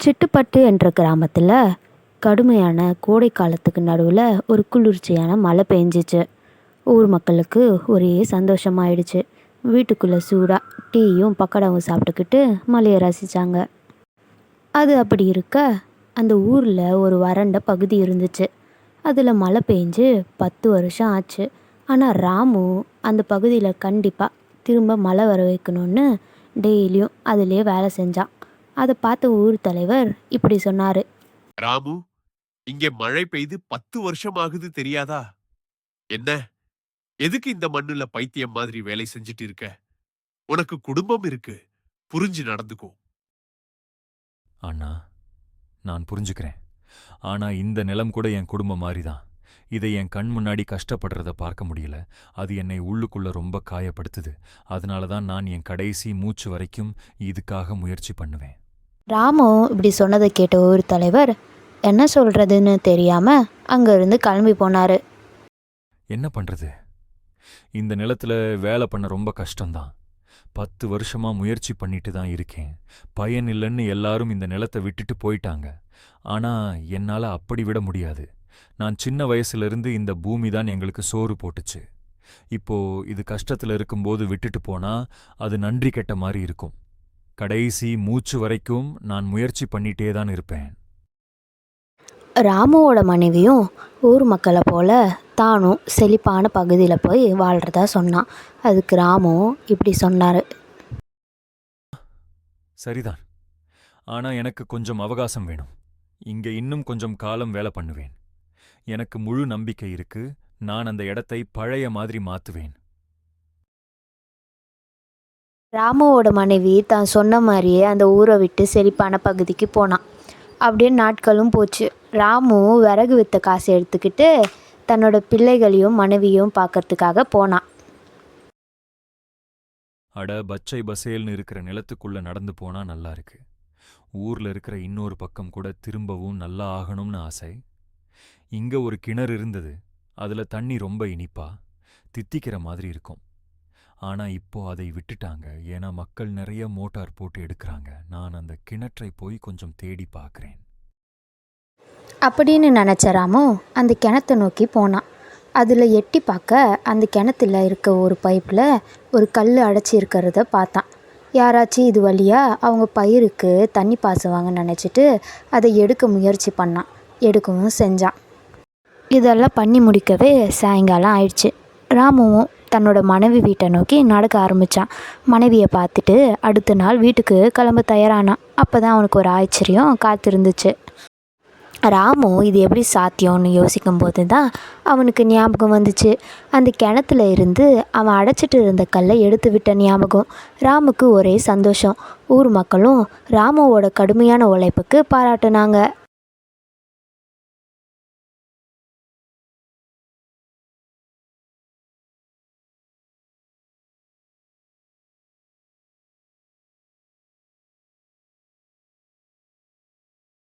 சிட்டுப்பட்டு என்ற கிராமத்தில் கடுமையான கோடை காலத்துக்கு நடுவில் ஒரு குளிர்ச்சியான மழை பெஞ்சிச்சு. ஊர் மக்களுக்கு ஒரே சந்தோஷமாயிடுச்சு. வீட்டுக்குள்ளே சூடாக டீயும் பக்கடாவும் சாப்பிட்டுக்கிட்டு மழையை ரசித்தாங்க. அது அப்படி இருக்க அந்த ஊரில் ஒரு வறண்ட பகுதி இருந்துச்சு. அதில் மழை பெஞ்சு 10 வருஷம் ஆச்சு. ஆனால் ராமு அந்த பகுதியில் கண்டிப்பாக திரும்ப மழை வர வைக்கணும்னு டெய்லியும் அதிலே வேலை செஞ்சான். அதை பார்த்த ஊர் தலைவர் இப்படி சொன்னார். ராமு, இங்கே மழை பெய்து 10 வருஷம் ஆகுது தெரியாதா? என்ன, எதுக்கு இந்த மண்ணுல பைத்தியம் மாதிரி வேலை செஞ்சுட்டு இருக்க? உனக்கு குடும்பம் இருக்கு, புரிஞ்சு நடந்துக்கோ. அண்ணா, நான் புரிஞ்சுக்கிறேன். ஆனா இந்த நிலம் கூட என் குடும்பம் மாதிரிதான். இதை என் கண் முன்னாடி கஷ்டப்படுறத பார்க்க முடியல. அது என்னை உள்ளுக்குள்ள ரொம்ப காயப்படுத்துது. அதனால தான் நான் என் கடைசி மூச்சு வரைக்கும் இதுக்காக முயற்சி பண்ணுவேன். ராமு இப்படி சொன்னதை கேட்ட ஊர் தலைவர் என்ன சொல்றதுன்னு தெரியாம அங்கிருந்து கிளம்பி போனாரு. என்ன பண்றது? இந்த நிலத்துல வேலை பண்ண ரொம்ப கஷ்டம்தான். 10 வருஷமா முயற்சி பண்ணிட்டு தான் இருக்கேன். பயன் இல்லைன்னு எல்லாரும் இந்த நிலத்தை விட்டுட்டு போயிட்டாங்க. ஆனா என்னால அப்படி விட முடியாது. நான் சின்ன வயசுல இந்த பூமி தான் எங்களுக்கு சோறு போட்டுச்சு. இப்போ இது கஷ்டத்துல இருக்கும்போது விட்டுட்டு போனா அது நன்றி கெட்ட மாதிரி இருக்கும். கடைசி மூச்சு வரைக்கும் நான் முயற்சி பண்ணிட்டே தான் இருப்பேன். ராமுவோட மனைவியும் ஊர் மக்களை போல தானும் செழிப்பான பகுதியில் போய் வாழ்கிறதா சொன்னான். அதுக்கு ராமுவும் இப்படி சொன்னார். சரிதான். ஆனா எனக்கு கொஞ்சம் அவகாசம் வேணும். இங்க இன்னும் கொஞ்சம் காலம் வேலை பண்ணுவேன். எனக்கு முழு நம்பிக்கை இருக்கு. நான் அந்த இடத்தை பழைய மாதிரி மாத்துவேன். ராமுவோட மனைவி தான் சொன்ன மாதிரியே அந்த ஊரை விட்டு செழிப்பான பகுதிக்கு போனான். அப்படியே நாட்களும் போச்சு. ராமு விறகு வித்த காசை எடுத்துக்கிட்டு தன்னோட பிள்ளைகளையும் மனைவியும் பார்க்கறதுக்காக போனான். அட, பச்சை பசேல்னு இருக்கிற நிலத்துக்குள்ள நடந்து போனா நல்லா இருக்கு. ஊர்ல இருக்கிற இன்னொரு பக்கம் கூட திரும்பவும் நல்லா ஆகணும்னு ஆசை. இங்க ஒரு கிணறு இருந்தது. அதுல தண்ணி ரொம்ப இனிப்பா தித்திக்கிற மாதிரி இருக்கும். ஆனா இப்போ அதை விட்டுட்டாங்க. ஏன்னா மக்கள் நிறைய மோட்டார் போட்டு எடுக்கிறாங்க. நான் அந்த கிணற்றை போய் கொஞ்சம் தேடி பார்க்குறேன் அப்படின்னு நினச்ச ராமு அந்த கிணத்தை நோக்கி போனான். அதில் எட்டி பார்க்க அந்த கிணத்துல இருக்க ஒரு பைப்பில் ஒரு கல் அடைச்சி இருக்கிறத பார்த்தான். யாராச்சும் இது வழியாக அவங்க பயிருக்கு தண்ணி பாசுவாங்கன்னு நினச்சிட்டு அதை எடுக்க முயற்சி பண்ணான். எடுக்கவும் செஞ்சான். இதெல்லாம் பண்ணி முடிக்கவே சாயங்காலம் ஆயிடுச்சு. ராமுவும் தன்னோட மனைவி வீட்டை நோக்கி நடக்க ஆரம்பித்தான். மனைவியை பார்த்துட்டு அடுத்த நாள் வீட்டுக்கு கிளம்ப தயாரானான். அப்போ தான் அவனுக்கு ஒரு ஆச்சரியம் காத்திருந்துச்சு. ராமு இது எப்படி சாத்தியம்னு யோசிக்கும்போது தான் அவனுக்கு ஞாபகம் வந்துச்சு. அந்த கிணத்துல இருந்து அவன் அடைச்சிட்டு இருந்த கல்லை எடுத்து விட்ட ஞாபகம். ராமுக்கு ஒரே சந்தோஷம். ஊர் மக்களும் ராமுவோட கடுமையான உழைப்புக்கு பாராட்டுனாங்க.